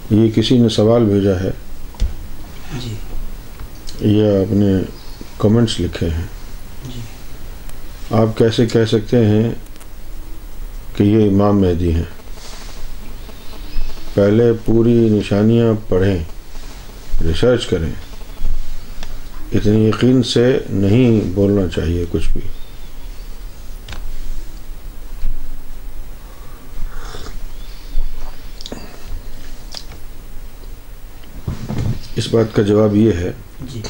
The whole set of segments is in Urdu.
یہ کسی نے سوال بھیجا ہے جی یا اپنے کمنٹس لکھے ہیں. جی آپ کیسے کہہ سکتے ہیں کہ یہ امام مہدی ہیں؟ پہلے پوری نشانیاں پڑھیں، ریسرچ کریں. اتنی یقین سے نہیں بولنا چاہیے کچھ بھی. اس بات کا جواب یہ ہے جی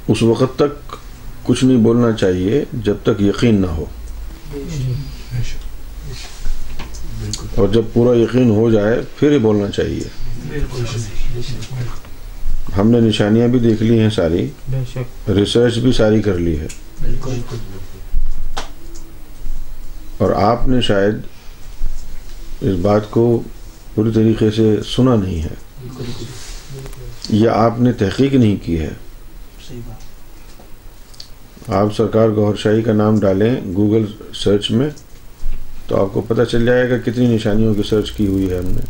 اس وقت تک کچھ نہیں بولنا چاہیے جب تک یقین نہ ہو، اور جب پورا یقین ہو جائے پھر ہی بولنا چاہیے. ہم نے نشانیاں بھی دیکھ لی ہیں ساری، ریسرچ بھی ساری کر لی ہے، اور آپ نے شاید اس بات کو پوری طریقے سے سنا نہیں ہے، یا آپ نے تحقیق نہیں کی ہے. آپ سرکار گوھر شاہی کا نام ڈالیں گوگل سرچ میں تو آپ کو پتہ چل جائے گا کتنی نشانیوں کی سرچ کی ہوئی ہے ہم نے.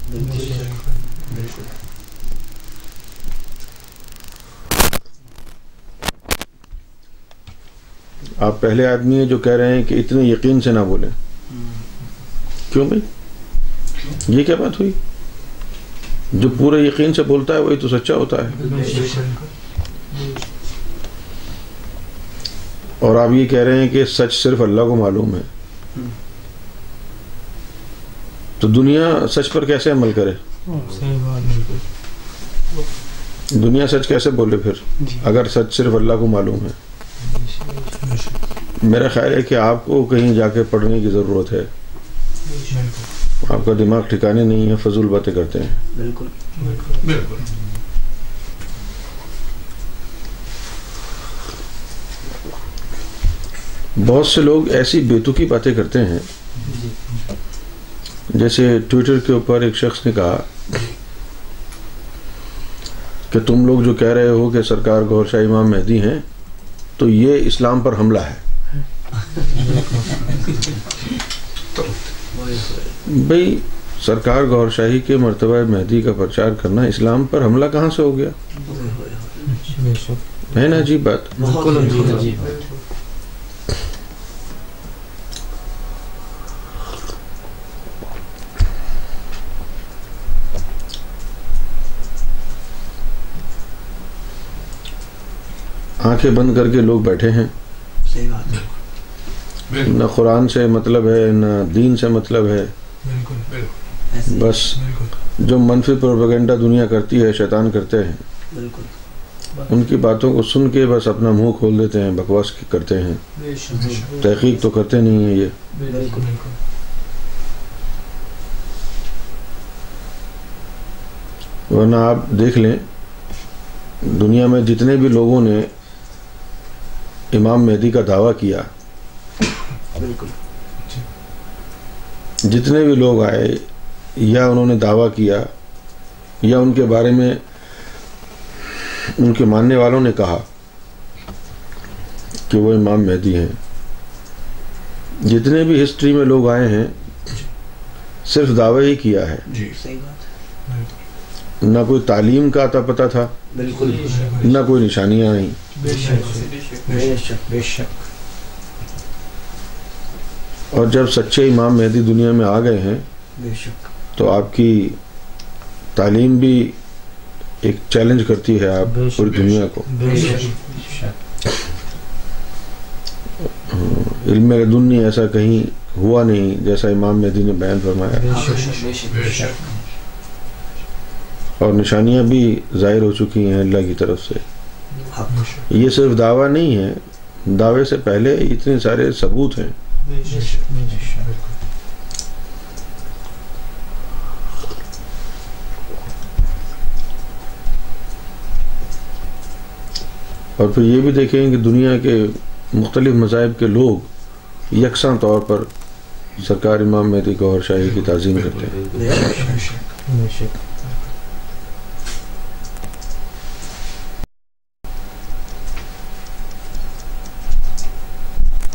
آپ پہلے آدمی ہیں جو کہہ رہے ہیں کہ اتنے یقین سے نہ بولیں. کیوں بھائی؟ یہ کیا بات ہوئی؟ جو پورے یقین سے بولتا ہے وہی تو سچا ہوتا ہے. اور آپ یہ کہہ رہے ہیں کہ سچ صرف اللہ کو معلوم ہے، تو دنیا سچ پر کیسے عمل کرے؟ دنیا سچ کیسے بولے پھر اگر سچ صرف اللہ کو معلوم ہے؟ میرا خیال ہے کہ آپ کو کہیں جا کے پڑھنے کی ضرورت ہے. آپ کا دماغ ٹھکانے نہیں ہے، فضول باتیں کرتے ہیں. بالکل بالکل. بہت سے لوگ ایسی بیتوکی باتیں کرتے ہیں. جیسے ٹویٹر کے اوپر ایک شخص نے کہا کہ تم لوگ جو کہہ رہے ہو کہ سرکار گوھر شاہ امام مہدی ہیں تو یہ اسلام پر حملہ ہے. بھئی سرکار گوھر شاہی کے مرتبہ مہدی کا پرچار کرنا اسلام پر حملہ کہاں سے ہو گیا؟ ہے نا عجیب بات. آنکھیں بند کر کے لوگ بیٹھے ہیں، نہ قرآن سے مطلب ہے نہ دین سے مطلب ہے. بس جو منفی پروپیگنڈا دنیا کرتی ہے شیطان کرتے ہیں، ان کی باتوں کو سن کے بس اپنا منہ کھول دیتے ہیں، بکواس کرتے ہیں. تحقیق تو کرتے نہیں ہیں یہ. ورنہ آپ دیکھ لیں دنیا میں جتنے بھی لوگوں نے امام مہدی کا دعویٰ کیا، جتنے بھی لوگ آئے یا انہوں نے دعویٰ کیا یا ان کے بارے میں ان کے ماننے والوں نے کہا کہ وہ امام مہدی ہیں، جتنے بھی ہسٹری میں لوگ آئے ہیں صرف دعویٰ ہی کیا ہے. نہ کوئی تعلیم کا عطا پتہ تھا، نہ کوئی نشانیاں آئیں. اور جب سچے امام مہدی دنیا میں آ گئے ہیں تو آپ کی تعلیم بھی ایک چیلنج کرتی ہے آپ پوری دنیا کو. علم لدنی ایسا کہیں ہوا نہیں جیسا امام مہدی نے بیان فرمایا، اور نشانیاں بھی ظاہر ہو چکی ہیں اللہ کی طرف سے. یہ صرف دعویٰ نہیں ہے، دعوے سے پہلے اتنے سارے ثبوت ہیں. اور پھر یہ بھی دیکھیں کہ دنیا کے مختلف مذاہب کے لوگ یکساں طور پر سرکار امام مہدی گوھر شاہی کی تعظیم کرتے ہیں.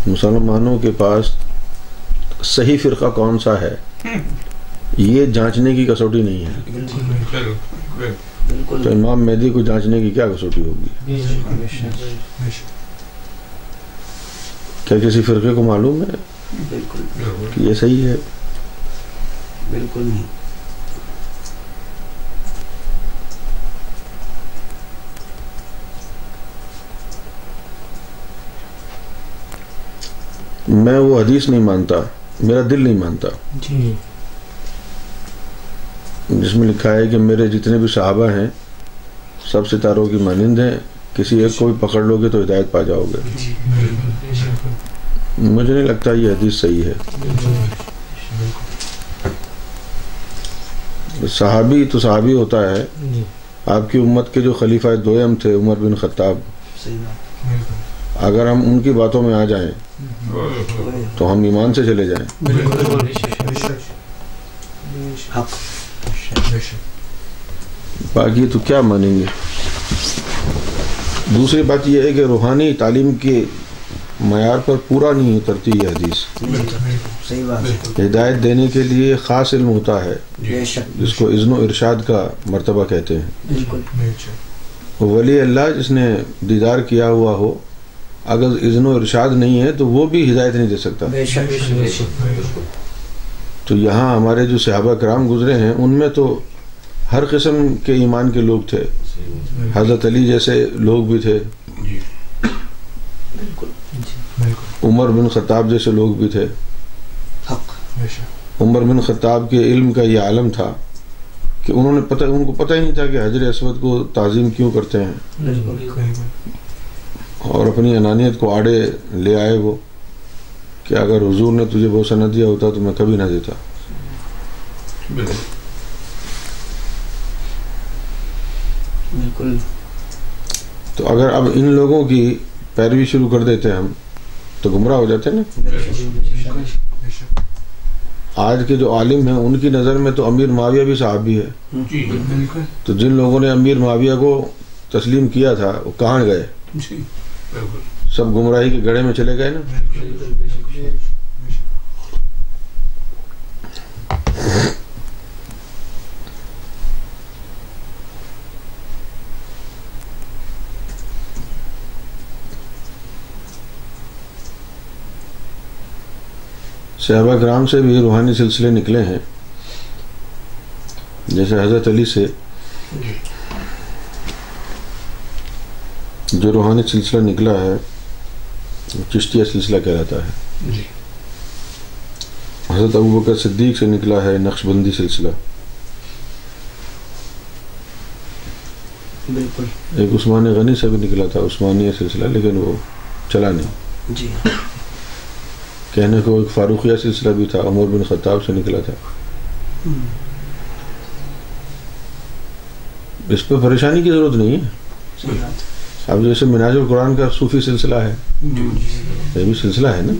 مسلمانوں کے پاس صحیح فرقہ کون سا ہے یہ جانچنے کی کسوٹی نہیں ہے. تو امام مہدی کو جانچنے کی کیا کسوٹی ہوگی؟ کیا کسی فرقے کو معلوم ہے کہ یہ صحیح ہے؟ بالکل نہیں. میں وہ حدیث نہیں مانتا، میرا دل نہیں مانتا جس میں لکھا ہے کہ میرے جتنے بھی صحابہ ہیں سب ستاروں کی مانند ہیں، کسی ایک کو بھی پکڑ لو گے تو ہدایت پا جاؤ گے. مجھے نہیں لگتا یہ حدیث صحیح ہے. صحابی تو صحابی ہوتا ہے. آپ کی امت کے جو خلیفہ دوئم تھے عمر بن خطاب، اگر ہم ان کی باتوں میں آ جائیں تو ہم ایمان سے چلے جائیں. باقی تو کیا مانیں گے. دوسری بات یہ ہے کہ روحانی تعلیم کے معیار پر پورا نہیں اترتی یہ حدیث. ہدایت دینے کے لیے خاص علم ہوتا ہے جس کو اذن و ارشاد کا مرتبہ کہتے ہیں. ولی اللہ جس نے دیدار کیا ہوا ہو، اگر اذن و ارشاد نہیں ہے تو وہ بھی ہدایت نہیں دے سکتا. تو یہاں ہمارے جو صحابہ کرام گزرے ہیں ان میں تو ہر قسم کے ایمان کے لوگ تھے. حضرت علی جیسے لوگ بھی تھے، عمر بن خطاب جیسے لوگ بھی تھے. عمر بن خطاب کے علم کا یہ عالم تھا کہ ان کو پتہ ہی نہیں تھا کہ حجر اسود کو تعظیم کیوں کرتے ہیں، اور اپنی انانیت کو آڑے لے آئے وہ کہ اگر حضور نے تجھے بوسہ نہ دیا ہوتا تو میں کبھی نہ دیتا. تو اگر اب ان لوگوں کی پیروی شروع کر دیتے ہم تو گمراہ ہو جاتے ہیں نا. آج کے جو عالم ہیں ان کی نظر میں تو امیر معاویہ بھی صحابی ہے. تو جن لوگوں نے امیر معاویہ کو تسلیم کیا تھا وہ کہاں گئے؟ سب گمراہی کے گڑھے میں چلے گئے نا. صحابہ کرام سے بھی روحانی سلسلے نکلے ہیں. جیسے حضرت علی سے جو روحانی سلسلہ نکلا ہے چشتیہ سلسلہ کہلاتا ہے. حضرت ابوبکر صدیق سے نکلا ہے نقشبندی سلسلہ. ایک عثمان غنی سے بھی نکلا تھا عثمانیہ سلسلہ، لیکن وہ چلا نہیں. کہنے کو ایک فاروقیہ سلسلہ بھی تھا، عمر بن خطاب سے نکلا تھا. اس پہ پریشانی کی ضرورت نہیں ہے. اب جیسے منہاج القرآن کا صوفی سلسلہ ہے، یہ بھی سلسلہ ہے نا.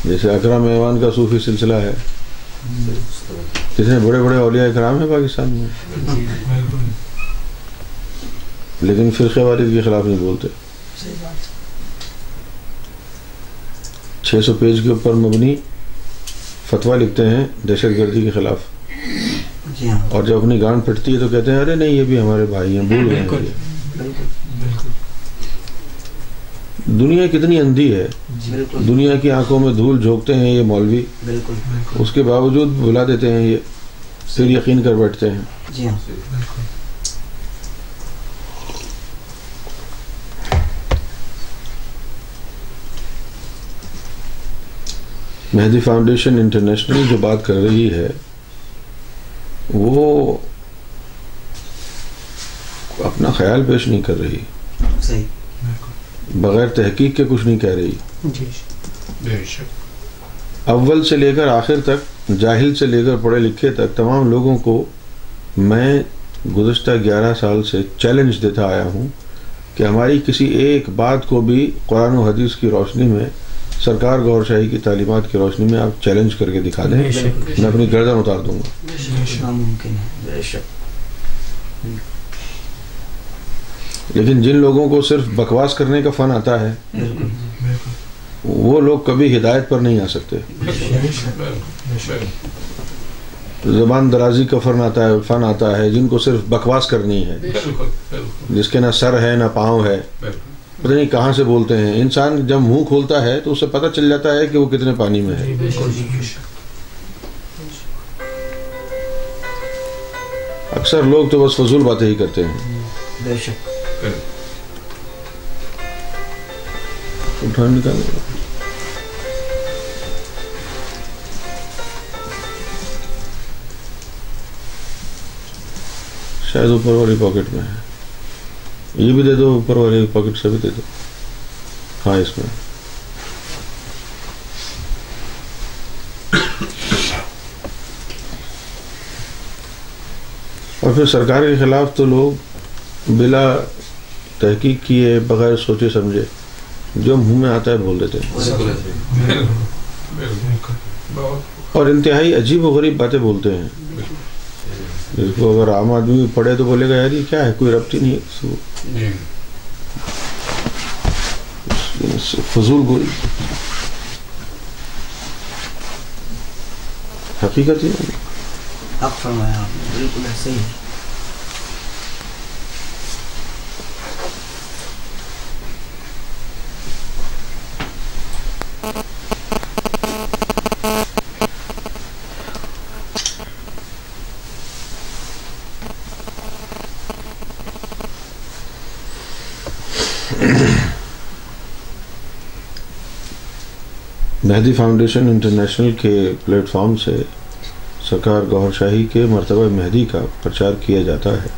جیسے اکرم ایوان کا صوفی سلسلہ ہے. جتنے بڑے بڑے اولیاء کرام ہیں پاکستان میں، لیکن فرقے والد کے خلاف نہیں بولتے. 600 پیج کے اوپر مبنی فتویٰ لکھتے ہیں دہشت گردی کے خلاف، اور جب اپنی گانڈ پھٹتی ہے تو کہتے ہیں ارے نہیں یہ بھی ہمارے بھائی ہیں، بھول گئے. دنیا کتنی اندھی ہے، دنیا کی آنکھوں میں دھول جھونکتے ہیں یہ مولوی، اس کے باوجود بلا دیتے ہیں یہ، پھر یقین کر بیٹھتے ہیں. مہدی فاؤنڈیشن انٹرنیشنل جو بات کر رہی ہے وہ اپنا خیال پیش نہیں کر رہی، بغیر تحقیق کے کچھ نہیں کہہ رہی. اول سے لے کر آخر تک، جاہل سے لے کر پڑھے لکھے تک، تمام لوگوں کو میں گزشتہ 11 سال سے چیلنج دیتا آیا ہوں کہ ہماری کسی ایک بات کو بھی قرآن و حدیث کی روشنی میں، سرکار گور شاہی کی تعلیمات کی روشنی میں آپ چیلنج کر کے دکھا دیں، میں اپنی گردن اتار دوں گا. لیکن جن لوگوں کو صرف بکواس کرنے کا فن آتا ہے وہ لوگ کبھی ہدایت پر نہیں آ سکتے. زبان درازی کا فن آتا ہے جن کو صرف بکواس کرنی ہے, جس کے نہ سر ہے نہ پاؤں ہے, پتہ نہیں کہاں سے بولتے ہیں. انسان جب منہ کھولتا ہے تو اسے پتہ چل جاتا ہے کہ وہ کتنے پانی میں ہے. اکثر لوگ تو بس فضول باتیں ہی کرتے ہیں. شاید اوپر والی پاکٹ میں ہے, یہ بھی دے دو, اوپر والی پاکٹ سے بھی دے دو. ہاں اس میں اور پھر سرکار کے خلاف تو لوگ بلا تحقیق کیے بغیر سوچے سمجھے جو منہ میں آتا ہے بول دیتے ہیں اور انتہائی عجیب و غریب باتیں بولتے ہیں جس کو اگر عام آدمی پڑھے تو بولے گا یار یہ کیا ہے, کوئی ربط ہی نہیں ہے, فضول گوئی. حقیقت ہی حق فرمایا آپ نے, بالکل ایسے ہی. مہدی فاؤنڈیشن انٹرنیشنل کے پلیٹ فارم سے سرکار گوھر شاہی کے مرتبہ مہدی کا پرچار کیا جاتا ہے.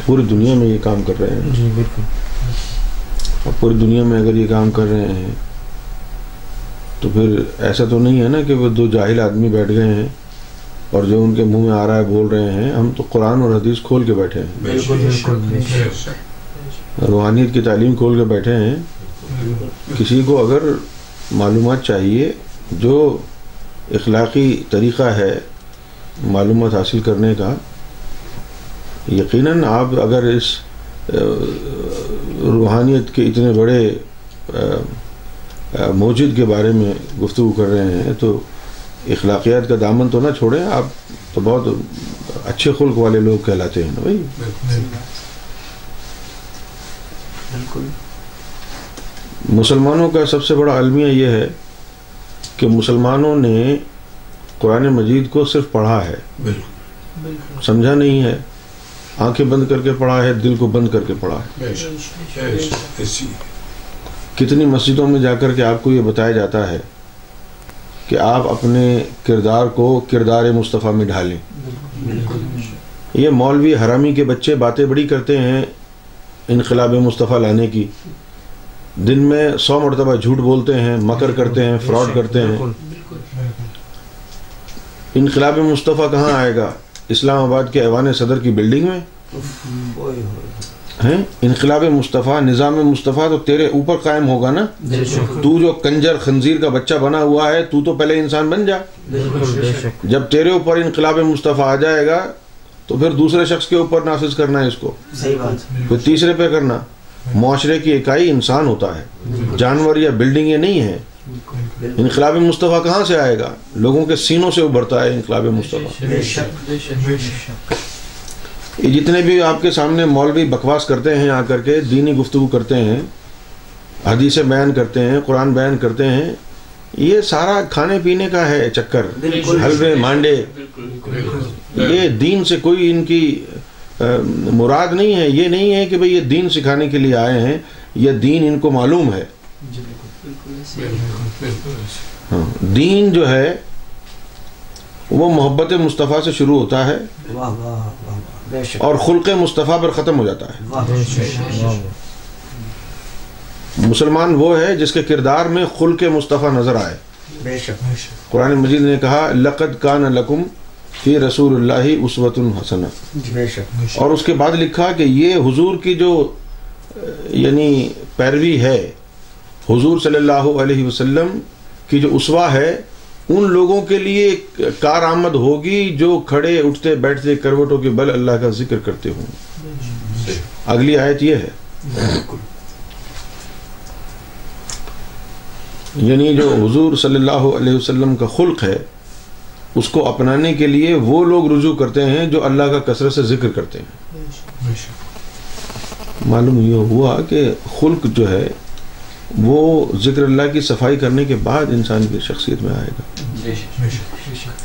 پوری دنیا میں یہ کام کر رہے ہیں. اور پوری دنیا میں اگر یہ کام کر رہے ہیں تو پھر ایسا تو نہیں ہے نا کہ وہ دو جاہل آدمی بیٹھ گئے ہیں اور جو ان کے منہ میں آ رہا ہے بول رہے ہیں. ہم تو قرآن اور حدیث کھول کے بیٹھے ہیں, روحانیت کی تعلیم کھول کے بیٹھے ہیں. کسی کو اگر معلومات چاہیے, جو اخلاقی طریقہ ہے معلومات حاصل کرنے کا, یقیناً آپ اگر اس روحانیت کے اتنے بڑے موجد کے بارے میں گفتگو کر رہے ہیں تو اخلاقیات کا دامن تو نہ چھوڑیں. آپ تو بہت اچھے خلق والے لوگ کہلاتے ہیں نا بھائی. بالکل. مسلمانوں کا سب سے بڑا المیہ یہ ہے کہ مسلمانوں نے قرآن مجید کو صرف پڑھا ہے, سمجھا نہیں ہے. آنکھیں بند کر کے پڑھا ہے, دل کو بند کر کے پڑھا ہے. کتنی مسجدوں میں جا کر کے آپ کو یہ بتایا جاتا ہے کہ آپ اپنے کردار کو کردار مصطفیٰ میں ڈھالیں. یہ مولوی حرامی کے بچے باتیں بڑی کرتے ہیں انقلاب مصطفیٰ لانے کی. دن میں 100 مرتبہ جھوٹ بولتے ہیں, مکر کرتے ہیں, فراڈ کرتے ہیں. انقلاب مصطفیٰ کہاں آئے گا؟ اسلام آباد کے ایوان صدر کی بلڈنگ میں ہیں. انقلاب مصطفیٰ, نظام مصطفیٰ تو تیرے اوپر قائم ہوگا نا. تو جو کنجر خنزیر کا بچہ بنا ہوا ہے تو پہلے انسان بن جا. جب تیرے اوپر انقلاب مصطفیٰ آ جائے گا تو پھر دوسرے شخص کے اوپر نافذ کرنا ہے اس کو, پھر تیسرے پہ کرنا. معاشرے کی اکائی انسان ہوتا ہے, جانور یا بلڈنگیں نہیں ہیں. انقلاب مصطفیٰ کہاں سے آئے گا؟ لوگوں کے سینوں سے ابھرتا ہے انقلاب مصطفیٰ. یہ جتنے بھی آپ کے سامنے مولوی بکواس کرتے ہیں, آ کر کے دینی گفتگو کرتے ہیں, حدیثیں بیان کرتے ہیں, قرآن بیان کرتے ہیں, یہ سارا کھانے پینے کا ہے چکر, حلوے مانڈے. یہ دین سے کوئی ان کی مراد نہیں ہے. یہ نہیں ہے کہ بھئی یہ دین سکھانے کے لیے آئے ہیں, یہ دین ان کو معلوم ہے. ہاں, دین جو ہے وہ محبت مصطفیٰ سے شروع ہوتا ہے اور خلق مصطفیٰ پر ختم ہو جاتا ہے. مسلمان وہ ہے جس کے کردار میں خلق مصطفیٰ نظر آئے. قرآن مجید نے کہا لقد کان لکم فی رسول اللہ اسوۃ حسنہ, اور اس کے بعد لکھا کہ یہ حضور کی جو یعنی پیروی ہے, حضور صلی اللہ علیہ وسلم کی جو اسوہ ہے, ان لوگوں کے لیے کارآمد ہوگی جو کھڑے اٹھتے بیٹھتے کروٹوں کے بل اللہ کا ذکر کرتے ہوں. اگلی آیت یہ ہے، یعنی جو حضور صلی اللہ علیہ وسلم کا خلق ہے اس کو اپنانے کے لیے وہ لوگ رجوع کرتے ہیں جو اللہ کا کثرت سے ذکر کرتے ہیں۔ معلوم یہ ہوا کہ خلق جو ہے وہ ذکر اللہ کی صفائی کرنے کے بعد انسان کی شخصیت میں آئے گا۔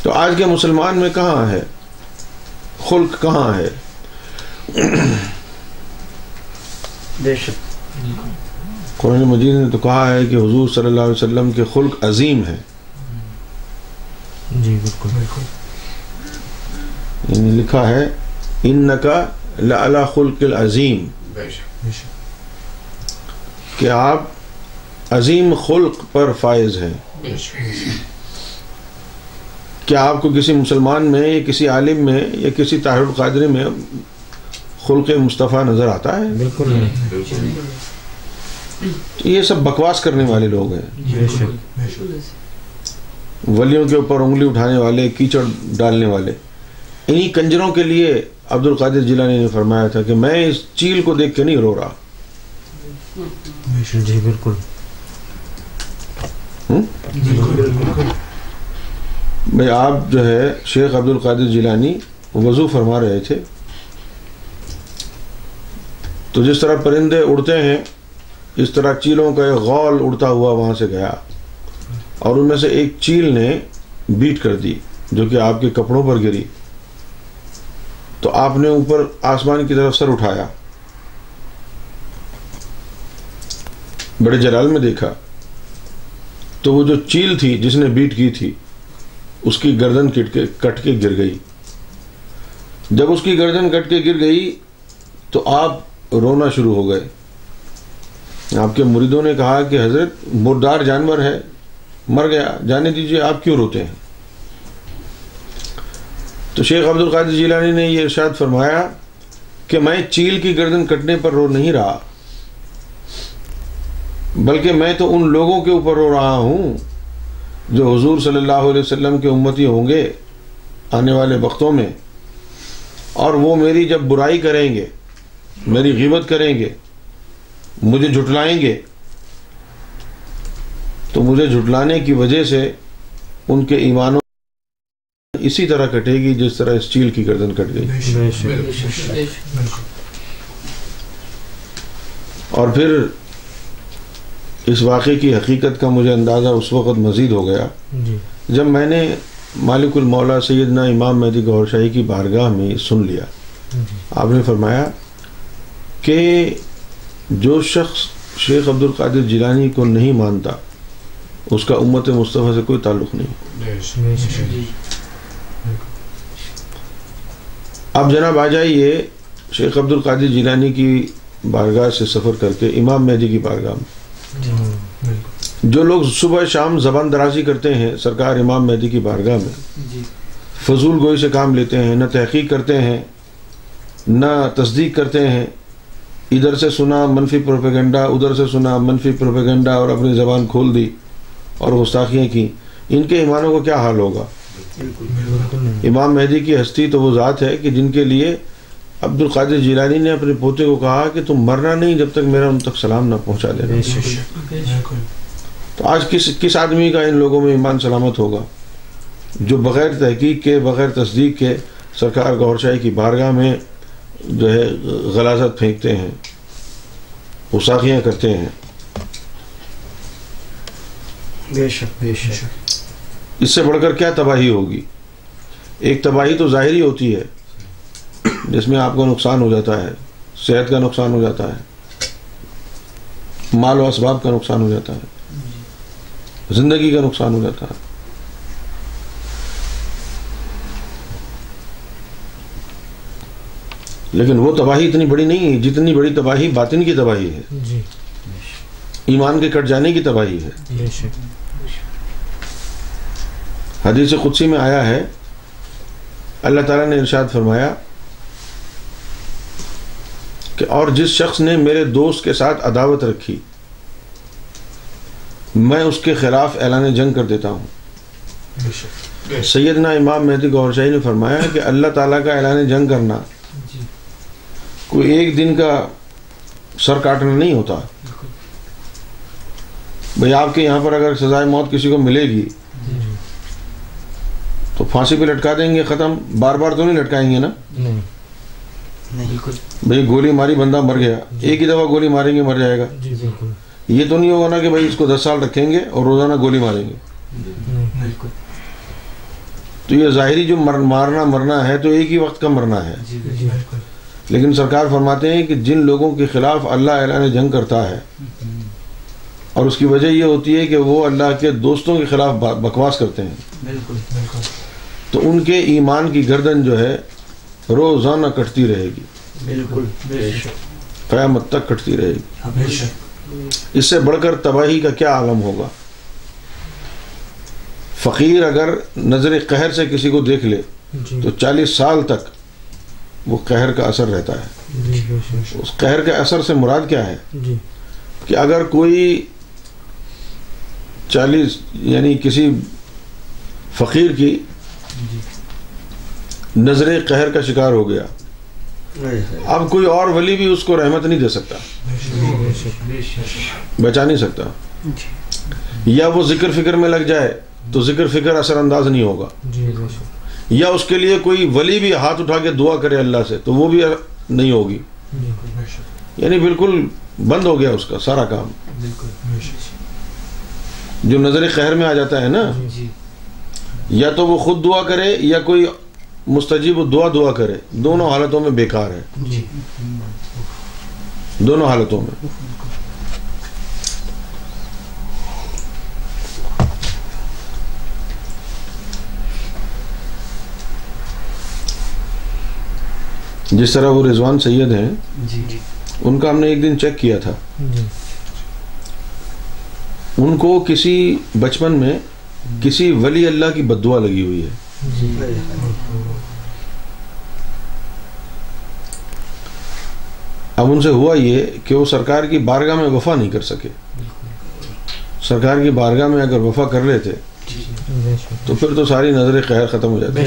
تو آج کے مسلمان میں کہاں ہے خلق، کہاں ہے؟ قرآن مجید نے تو کہا ہے کہ حضور صلی اللہ علیہ وسلم کے خلق عظیم ہے۔ جی بالکل، یعنی لکھا ہے انکا لعلی خلق العظیم، کہ آپ عظیم خلق پر فائز ہیں۔ کیا آپ کو کسی مسلمان میں یا کسی عالم میں یا کسی طاہر القادری میں خلق مصطفیٰ نظر آتا ہے؟ بالکل نہیں۔ یہ سب بکواس کرنے والے لوگ ہیں، ولیوں کے اوپر انگلی اٹھانے والے، کیچڑ ڈالنے والے۔ انہی کنجروں کے لیے عبد القادر جیلانی نے فرمایا تھا کہ میں اس چیل کو دیکھ کے نہیں رو رہا۔ جی بالکل، بھئی آپ جو ہے شیخ عبد القادر جیلانی وضو فرما رہے تھے تو جس طرح پرندے اڑتے ہیں اس طرح چیلوں کا ایک غول اڑتا ہوا وہاں سے گیا اور ان میں سے ایک چیل نے بیٹ کر دی جو کہ آپ کے کپڑوں پر گری، تو آپ نے اوپر آسمان کی طرف سر اٹھایا، بڑے جلال میں دیکھا تو وہ جو چیل تھی جس نے بیٹ کی تھی اس کی گردن کٹ کے گر گئی۔ جب اس کی گردن کٹ کے گر گئی تو آپ رونا شروع ہو گئے۔ آپ کے مریدوں نے کہا کہ حضرت مردار جانور ہے، مر گیا، جانے دیجئے، آپ کیوں روتے ہیں؟ تو شیخ عبد القادر جیلانی نے یہ ارشاد فرمایا کہ میں چیل کی گردن کٹنے پر رو نہیں رہا، بلکہ میں تو ان لوگوں کے اوپر رو رہا ہوں جو حضور صلی اللہ علیہ وسلم کے امتی ہوں گے آنے والے وقتوں میں، اور وہ میری جب برائی کریں گے، میری غیبت کریں گے، مجھے جھٹلائیں گے، تو مجھے جھٹلانے کی وجہ سے ان کے ایمانوں اسی طرح کٹے گی جس طرح اس چیل کی گردن کٹ گئی۔ اور پھر اس واقعے کی حقیقت کا مجھے اندازہ اس وقت مزید ہو گیا جب میں نے مالک المولا سیدنا امام مہدی گوھر شاہی کی بارگاہ میں سن لیا۔ آپ نے فرمایا کہ جو شخص شیخ عبد القادر جیلانی کو نہیں مانتا اس کا امت مصطفیٰ سے کوئی تعلق نہیں۔ اب جناب آ جائیے شیخ عبد القادر جیلانی کی بارگاہ سے سفر کر کے امام مہدی کی بارگاہ میں۔ جو لوگ صبح شام زبان درازی کرتے ہیں سرکار امام مہدی کی بارگاہ میں، فضول گوئی سے کام لیتے ہیں، نہ تحقیق کرتے ہیں نہ تصدیق کرتے ہیں، ادھر سے سنا منفی پروپیگنڈا، ادھر سے سنا منفی پروپیگنڈا اور اپنی زبان کھول دی اور گستاخیاں کی، ان کے ایمانوں کو کیا حال ہوگا؟ امام مہدی کی ہستی تو وہ ذات ہے کہ جن کے لیے عبد القادر جیلانی نے اپنے پوتے کو کہا کہ تم مرنا نہیں جب تک میرا ان تک سلام نہ پہنچا دینا۔ تو آج کس آدمی کا ان لوگوں میں ایمان سلامت ہوگا جو بغیر تحقیق کے، بغیر تصدیق کے سرکار گوھر شاہی کی بارگاہ میں جو ہے غلاظت پھینکتے ہیں، گستاخیاں کرتے ہیں۔ بے شک بے شک، اس سے بڑھ کر کیا تباہی ہوگی؟ ایک تباہی تو ظاہری ہوتی ہے جس میں آپ کا نقصان ہو جاتا ہے، صحت کا نقصان ہو جاتا ہے، مال و اسباب کا نقصان ہو جاتا ہے، زندگی کا نقصان ہو جاتا ہے۔ لیکن وہ تباہی اتنی بڑی نہیں ہے جتنی بڑی تباہی باطن کی تباہی ہے، ایمان کے کٹ جانے کی تباہی ہے۔ حدیث قدسی میں آیا ہے، اللہ تعالیٰ نے ارشاد فرمایا کہ اور جس شخص نے میرے دوست کے ساتھ عداوت رکھی میں اس کے خلاف اعلان جنگ کر دیتا ہوں۔ سیدنا امام مہدی گوھر شاہی نے فرمایا کہ اللہ تعالیٰ کا اعلان جنگ کرنا کوئی ایک دن کا سر کاٹنا نہیں ہوتا بھئی. آپ کے یہاں پر اگر سزائے موت کسی کو ملے گی تو پھانسی پہ لٹکا دیں گے, ختم. بار بار تو نہیں لٹکائیں گے نا. بھئی گولی ماری بندہ مر گیا, ایک ہی دفعہ گولی ماریں گے مر جائے گا. یہ تو نہیں ہوگا نا کہ بھئی اس کو 10 سال رکھیں گے اور روزانہ گولی ماریں گے. تو یہ ظاہری جو مرنا ہے تو ایک ہی وقت کا مرنا ہے. لیکن سرکار فرماتے ہیں کہ جن لوگوں کے خلاف اللہ اعلان جنگ کرتا ہے اور اس کی وجہ یہ ہوتی ہے کہ وہ اللہ کے دوستوں کے خلاف بکواس کرتے ہیں, تو ان کے ایمان کی گردن جو ہے روزانہ کٹتی رہے گی, قیامت تک کٹتی رہے گی. اس سے بڑھ کر تباہی کا کیا عالم ہوگا. فقیر اگر نظر قہر سے کسی کو دیکھ لے تو 40 سال تک وہ قہر کا اثر رہتا ہے. اس قہر کے اثر سے مراد کیا ہے کہ اگر کوئی 40 یعنی کسی فقیر کی نظر قہر کا شکار ہو گیا, اب کوئی اور ولی بھی اس کو رحمت نہیں دے سکتا, بچا نہیں سکتا. یا وہ ذکر فکر میں لگ جائے تو ذکر فکر اثر انداز نہیں ہوگا, یا اس کے لیے کوئی ولی بھی ہاتھ اٹھا کے دعا کرے اللہ سے تو وہ بھی نہیں ہوگی. یعنی بالکل بند ہو گیا اس کا سارا کام. جو نظر قہر میں آ جاتا ہے نا, یا تو وہ خود دعا کرے یا کوئی مستجیب دعا کرے, دونوں حالتوں میں بیکار ہے, دونوں حالتوں میں. جس طرح وہ رضوان سید ہیں, ان کا ہم نے ایک دن چیک کیا تھا. ان کو کسی بچپن میں کسی ولی اللہ کی بددعا لگی ہوئی ہے. اب ان سے ہوا یہ کہ وہ سرکار کی بارگاہ میں وفا نہیں کر سکے. سرکار کی بارگاہ میں اگر وفا کر لیتے تو پھر تو ساری نظر قہر ختم ہو جاتی.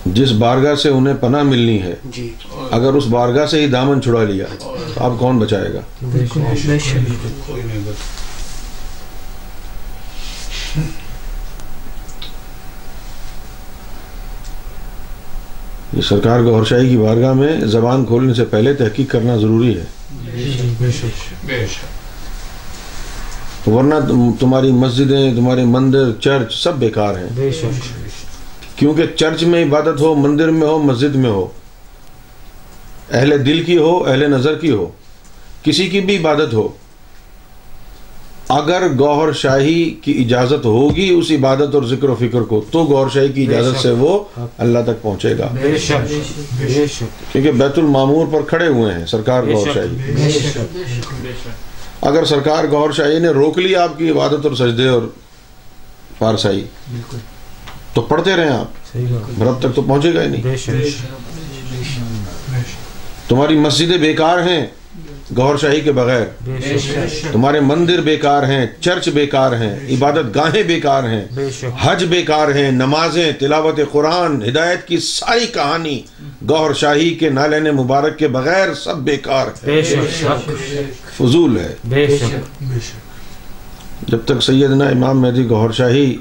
جس بارگاہ سے انہیں پناہ ملنی ہے, اگر اس بارگاہ سے ہی دامن چھڑا لیا تو اب کون بچائے گا. یہ سرکار گوھر شاہی کی بارگاہ میں زبان کھولنے سے پہلے تحقیق کرنا ضروری ہے, ورنہ تمہاری مسجدیں, تمہارے مندر, چرچ سب بیکار ہیں. کیونکہ چرچ میں عبادت ہو, مندر میں ہو, مسجد میں ہو, اہل دل کی ہو, اہل نظر کی ہو, کسی کی بھی عبادت ہو, اگر گوھر شاہی کی اجازت ہوگی اس عبادت اور ذکر و فکر کو تو گوھر شاہی کی اجازت سے وہ اللہ تک پہنچے گا. کیونکہ بیت المعمور پر کھڑے ہوئے ہیں سرکار گوھر شاہی. اگر سرکار گوھر شاہی نے روک لیا آپ کی عبادت اور سجدے اور پارسائی تو پڑھتے رہیں آپ, رب تک تو پہنچے گا ہی نہیں. تمہاری مسجدیں بیکار ہیں گوھر شاہی کے بغیر, تمہارے مندر بیکار ہیں, چرچ بیکار ہیں, عبادت گاہیں بیکار ہیں, حج بیکار ہیں, نمازیں, تلاوت قرآن, ہدایت کی ساری کہانی گوھر شاہی کے نالین مبارک کے بغیر سب بیکار ہے, فضول ہے. جب تک سیدنا امام مہدی گوھر شاہی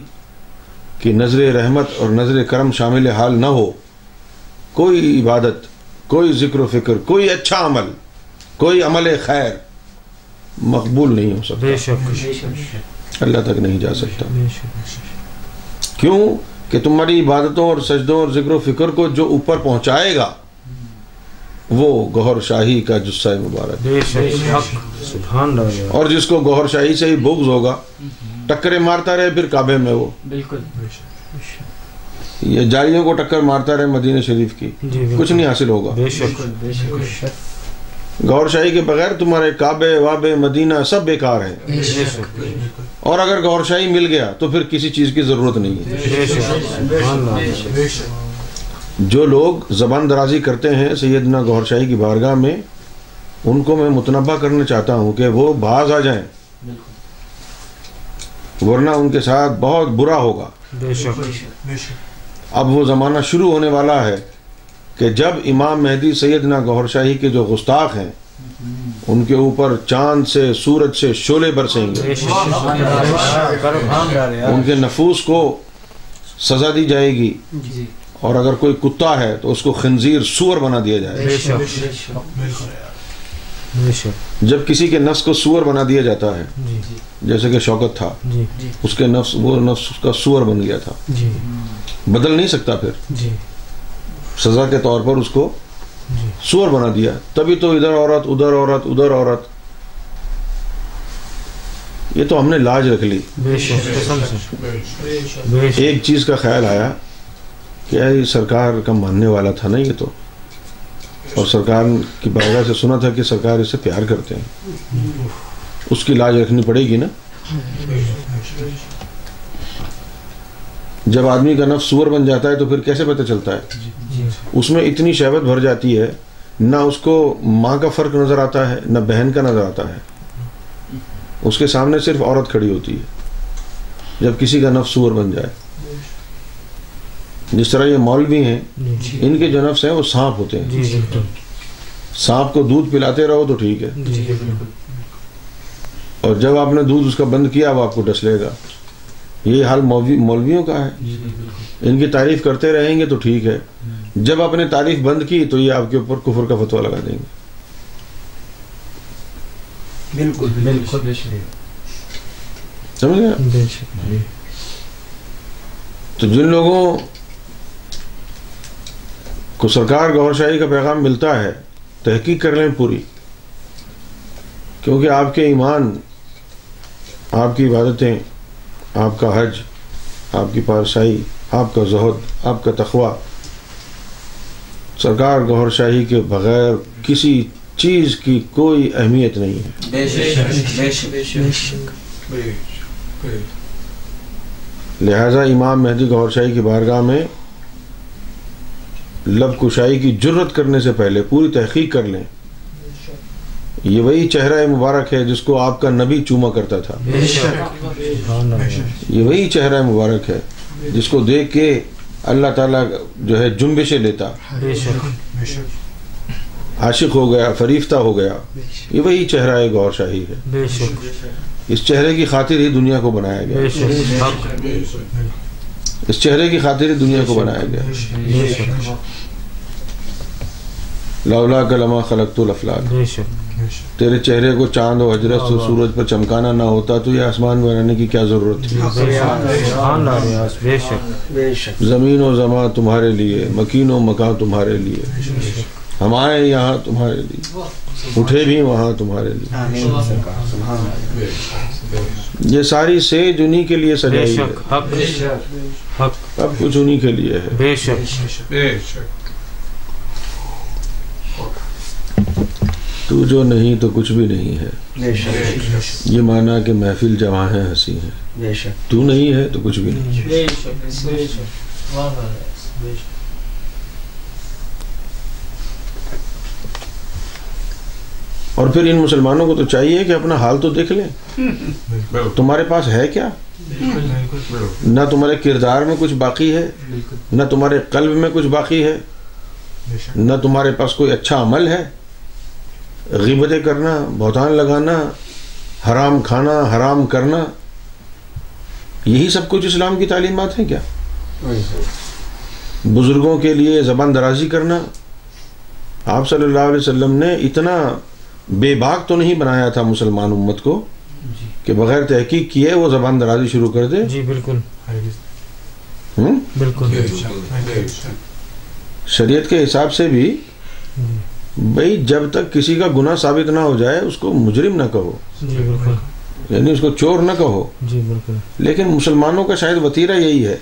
کہ نظر رحمت اور نظر کرم شامل حال نہ ہو, کوئی عبادت, کوئی ذکر و فکر, کوئی اچھا عمل, کوئی عمل خیر مقبول نہیں ہو سکتا, اللہ تک نہیں جا سکتا. کیوں کہ تمہاری عبادتوں اور سجدوں اور ذکر و فکر کو جو اوپر پہنچائے گا وہ گوھر شاہی کا جثہ مبارک, اور جس کو گوھر شاہی سے ہی بغض ہوگا ٹکریں مارتا رہے پھر کعبے میں, وہ یہ جاریوں کو ٹکر مارتا رہے مدینہ شریف کی, کچھ نہیں حاصل ہوگا. گوھر شاہی کے بغیر تمہارے کعبے وابے مدینہ سب بیکار ہیں, اور اگر گوھر شاہی مل گیا تو پھر کسی چیز کی ضرورت نہیں ہے. جو لوگ زبان درازی کرتے ہیں سیدنا گوھر شاہی کی بارگاہ میں, ان کو میں متنبہ کرنا چاہتا ہوں کہ وہ باز آ جائیں, ورنہ ان کے ساتھ بہت برا ہوگا. اب وہ زمانہ شروع ہونے والا ہے کہ جب امام مہدی سیدنا گوہر شاہی کے جو گستاخ ہیں ان کے اوپر چاند سے سورج سے شعلے برسیں گے، ان کے نفوس کو سزا دی جائے گی، اور اگر کوئی کتا ہے تو اس کو خنزیر سور بنا دیا جائے گا۔ جب کسی کے نفس کو سور بنا دیا جاتا ہے، جیسے کہ شوکت تھا، اس کے نفس، وہ نفس اس کا سور بن گیا تھا، بدل نہیں سکتا، پھر سزا کے طور پر اس کو سور بنا دیا، تبھی تو ادھر عورت ادھر عورت ادھر عورت، یہ تو ہم نے لاج رکھ لی۔ ایک چیز کا خیال آیا کہ یہ سرکار کا ماننے والا تھا نا یہ تو، اور سرکار کی بارگاہ سے سنا تھا کہ سرکار اسے پیار کرتے ہیں، اس کی لاج رکھنی پڑے گی نا۔ جب آدمی کا نفس سور بن جاتا ہے تو پھر کیسے پتہ چلتا ہے؟ اس میں اتنی شہوت بھر جاتی ہے، نہ اس کو ماں کا فرق نظر آتا ہے نہ بہن کا نظر آتا ہے، اس کے سامنے صرف عورت کھڑی ہوتی ہے جب کسی کا نفس سور بن جائے۔ جس طرح یہ مولوی ہیں، ان کے جو نفس ہیں وہ سانپ ہوتے ہیں، سانپ کو دودھ پلاتے رہو تو ٹھیک ہے، اور جب آپ نے دودھ اس کا بند کیا وہ آپ کو ڈس لے گا۔ یہ حال مولویوں کا ہے، ان کی تعریف کرتے رہیں گے تو ٹھیک ہے، جب آپ نے تعریف بند کی تو یہ آپ کے اوپر کفر کا فتویٰ لگا دیں گے۔ بالکل سمجھ گئے؟ تو جن لوگوں کو سرکار گوہر شاہی کا پیغام ملتا ہے، تحقیق کر لیں پوری، کیونکہ آپ کے ایمان، آپ کی عبادتیں، آپ کا حج، آپ کی پارسائی، آپ کا زہد، آپ کا تقوی، سرکار گوہر شاہی کے بغیر کسی چیز کی کوئی اہمیت نہیں ہے۔ لہذا امام مہدی گوہر شاہی کی بارگاہ میں لب کشائی کی جرت کرنے سے پہلے پوری تحقیق کر لیں۔ یہ وہی چہرہ مبارک ہے جس کو آپ کا نبی چوما کرتا تھا، یہ وہی چہرہ مبارک ہے جس کو دیکھ کے اللہ تعالیٰ جو ہے جنبشیں لیتا، عاشق ہو گیا، فریفتہ ہو گیا۔ یہ وہی چہرہ گوہر شاہی ہے، اس چہرے کی خاطر ہی دنیا کو بنایا گیا، اس چہرے کی خاطر ہی دنیا کو بنایا گیا۔ لولا لما خلقت الافلاک، تیرے چہرے کو چاند و حجرت و سورج پر چمکانا نہ ہوتا تو یہ آسمان بنانے کی کیا ضرورت تھی؟ زمین و زمان تمہارے لیے، مکین و مکان تمہارے لیے، ہم آئے یہاں تمہارے لیے، اٹھے بھی وہاں تمہارے لیے، یہ ساری سیج انہی کے لیے سجائی ہے، اب کچھ انہی کے لیے ہے۔ تو جو نہیں تو کچھ بھی نہیں ہے، یہ مانا کہ محفل جواں ہے ہنسی ہے، تو نہیں ہے تو کچھ بھی نہیں ہے۔ اور پھر ان مسلمانوں کو تو چاہیے کہ اپنا حال تو دیکھ لیں، تمہارے پاس ہے کیا؟ نہ تمہارے کردار میں کچھ باقی ہے، نہ تمہارے قلب میں کچھ باقی ہے، نہ تمہارے پاس کوئی اچھا عمل ہے۔ غیبتیں کرنا، بہتان لگانا، حرام کھانا، حرام کرنا، یہی سب کچھ اسلام کی تعلیمات ہیں کیا؟ بزرگوں کے لیے زبان درازی کرنا، آپ صلی اللہ علیہ وسلم نے اتنا بے باک تو نہیں بنایا تھا مسلمان امت کو کہ بغیر تحقیق کیے وہ زبان درازی شروع کر دے۔ جی بالکل بالکل۔ شریعت کے حساب سے بھی بھئی جب تک کسی کا گناہ ثابت نہ ہو جائے اس کو مجرم نہ کہو، جی بالکل، یعنی اس کو چور نہ کہو۔ جی بالکل۔ لیکن مسلمانوں کا شاید وتیرہ یہی ہے،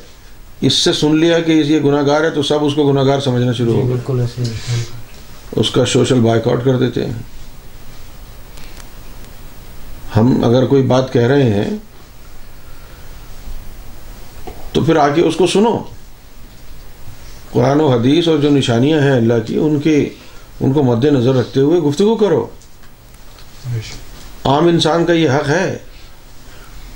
اس سے سن لیا کہ یہ گناہ گار ہے تو سب اس کو گناہ گار سمجھنا شروع ہو گئے، بالکل ایسے اس کا سوشل بائیکاٹ کر دیتے ہیں۔ ہم اگر کوئی بات کہہ رہے ہیں تو پھر آگے اس کو سنو، قرآن و حدیث اور جو نشانیاں ہیں اللہ کی ان کو مد نظر رکھتے ہوئے گفتگو کرو۔ عام انسان کا یہ حق ہے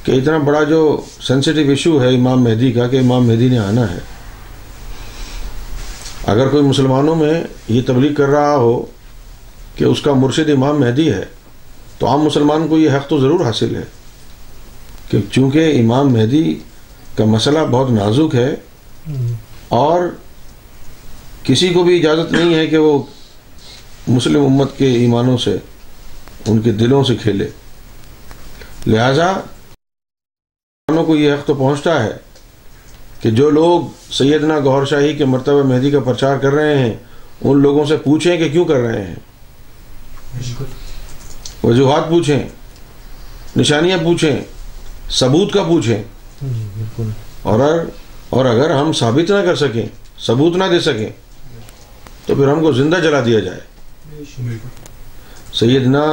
کہ اتنا بڑا جو سینسیٹیو ایشو ہے امام مہدی کا، کہ امام مہدی نے آنا ہے، اگر کوئی مسلمانوں میں یہ تبلیغ کر رہا ہو کہ اس کا مرشد امام مہدی ہے تو عام مسلمان کو یہ حق تو ضرور حاصل ہے کہ چونکہ امام مہدی کا مسئلہ بہت نازک ہے اور کسی کو بھی اجازت نہیں ہے کہ وہ مسلم امت کے ایمانوں سے ان کے دلوں سے کھیلے، لہذا مسلمانوں کو یہ حق تو پہنچتا ہے کہ جو لوگ سیدنا گوہر شاہی کے مرتبہ مہدی کا پرچار کر رہے ہیں ان لوگوں سے پوچھیں کہ کیوں کر رہے ہیں، وجوہات پوچھیں، نشانیاں پوچھیں، ثبوت کا پوچھیں، اور اگر ہم ثابت نہ کر سکیں، ثبوت نہ دے سکیں تو پھر ہم کو زندہ جلا دیا جائے۔ سیدنا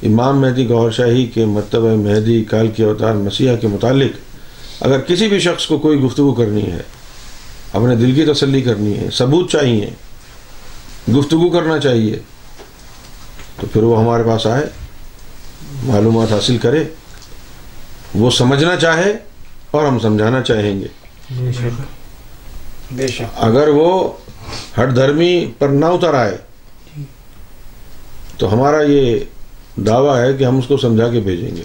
امام مہدی گوہر شاہی کے مرتبہ مہدی کال کے اوتار مسیح کے متعلق اگر کسی بھی شخص کو کوئی گفتگو کرنی ہے، اپنے دل کی تسلی کرنی ہے، ثبوت چاہیے، گفتگو کرنا چاہیے، تو پھر وہ ہمارے پاس آئے، معلومات حاصل کرے، وہ سمجھنا چاہے اور ہم سمجھانا چاہیں گے۔ بے شک اگر وہ ہٹ دھرمی پر نہ اتر آئے تو ہمارا یہ دعویٰ ہے کہ ہم اس کو سمجھا کے بھیجیں گے۔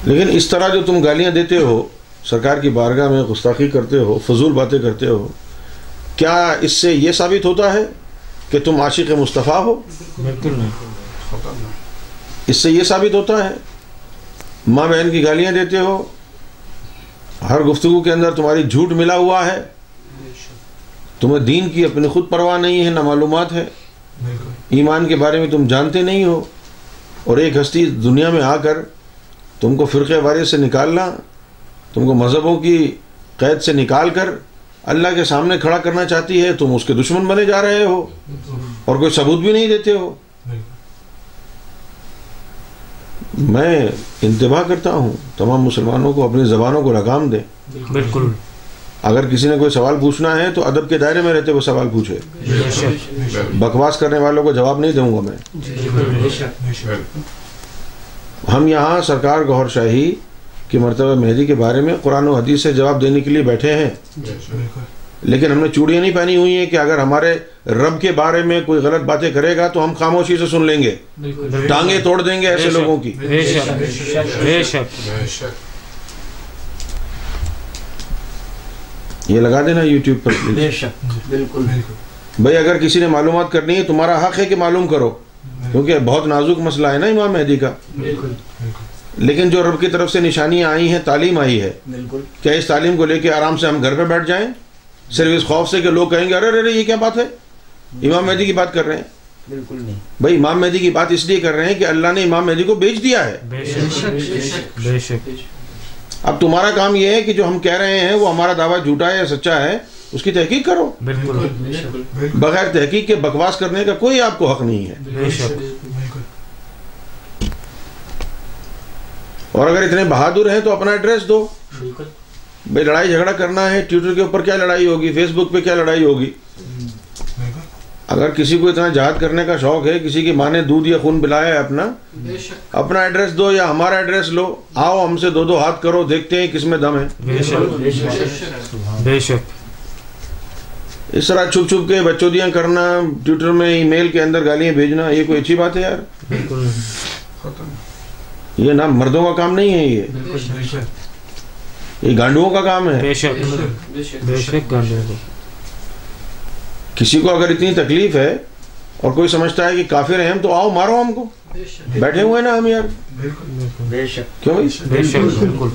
لیکن اس طرح جو تم گالیاں دیتے ہو، سرکار کی بارگاہ میں گستاخی کرتے ہو، فضول باتیں کرتے ہو، کیا اس سے یہ ثابت ہوتا ہے کہ تم عاشق مصطفیٰ ہو؟ بالکل نہیں۔ اس سے یہ ثابت ہوتا ہے؟ ماں بہن کی گالیاں دیتے ہو، ہر گفتگو کے اندر تمہاری جھوٹ ملا ہوا ہے، تمہیں دین کی اپنی خود پرواہ نہیں ہے، نہ معلومات ہے، ایمان کے بارے میں تم جانتے نہیں ہو، اور ایک ہستی دنیا میں آ کر تم کو فرقے وارث سے نکالنا، تم کو مذہبوں کی قید سے نکال کر اللہ کے سامنے کھڑا کرنا چاہتی ہے، تم اس کے دشمن بنے جا رہے ہو اور کوئی ثبوت بھی نہیں دیتے ہو۔ میں انتباہ کرتا ہوں تمام مسلمانوں کو اپنی زبانوں کو لگام دیں۔ بالکل۔ اگر کسی نے کوئی سوال پوچھنا ہے تو ادب کے دائرے میں رہتے وہ سوال پوچھے، بکواس کرنے والوں کو جواب نہیں دوں گا میں۔ ہم یہاں سرکار گوہر شاہی کی مرتبہ مہدی کے بارے میں قرآن و حدیث سے جواب دینے کے لیے بیٹھے ہیں، لیکن ہم نے چوڑیاں نہیں پہنی ہوئی ہیں کہ اگر ہمارے رب کے بارے میں کوئی غلط باتیں کرے گا تو ہم خاموشی سے سن لیں گے، ٹانگیں توڑ دیں گے ایسے لوگوں کی۔ یہ لگا دینا یوٹیوب پر پلیز۔ بالکل۔ بھائی اگر کسی نے معلومات کرنی ہے تمہارا حق ہے کہ معلوم کرو، کیونکہ بہت نازک مسئلہ ہے نا امام مہدی کا۔ لیکن جو رب کی طرف سے نشانیاں آئی ہیں، تعلیم آئی ہے، کیا اس تعلیم کو لے کے آرام سے ہم گھر پہ بیٹھ جائیں صرف اس خوف سے کہ لوگ کہیں گے ارے ارے یہ کیا بات ہے، امام مہدی کی بات کر رہے ہیں؟ بالکل نہیں بھائی امام مہدی کی بات اس لیے کر رہے ہیں کہ اللہ نے امام مہدی کو بھیج دیا ہے۔ بے شک۔ اب تمہارا کام یہ ہے کہ جو ہم کہہ رہے ہیں وہ ہمارا دعویٰ جھوٹا ہے یا سچا ہے اس کی تحقیق کرو۔ بالکل۔ بغیر تحقیق کے بکواس کرنے کا کوئی آپ کو حق نہیں ہے۔ بے شک۔ اور اگر اتنے بہادر ہیں تو اپنا ایڈریس دو۔ بھائی لڑائی جھگڑا کرنا ہے، ٹویٹر کے اوپر کیا لڑائی ہوگی، فیس بک پہ کیا لڑائی ہوگی؟ اگر کسی کو اتنا جہاد کرنے کا شوق ہے، کسی کی ماں نے دودھ یا خون پلایا ہے اپنا ایڈریس دو یا ہمارا ایڈریس لو، آؤ ہم سے دو دو ہاتھ کرو، دیکھتے ہیں کس میں دم ہے۔ بے شک۔ اس طرح چھپ چھپ کے بچودیاں کرنا، ٹویٹر میں ای میل کے اندر گالیاں بھیجنا، یہ کوئی اچھی بات ہے یار؟ بالکل۔ یہ نہ مردوں کا کام نہیں ہے، یہ گانڈوؤں کا کام ہے۔ بے شک۔ بے شک گانڈوؤں کا۔ کسی کو اگر اتنی تکلیف ہے اور کوئی سمجھتا ہے کہ کافر ہیں ہم، تو آؤ مارو ہم کو، بیٹھے ہوئے نا ہم یار۔ بے شک۔ کیوں؟ بے شک۔ بالکل۔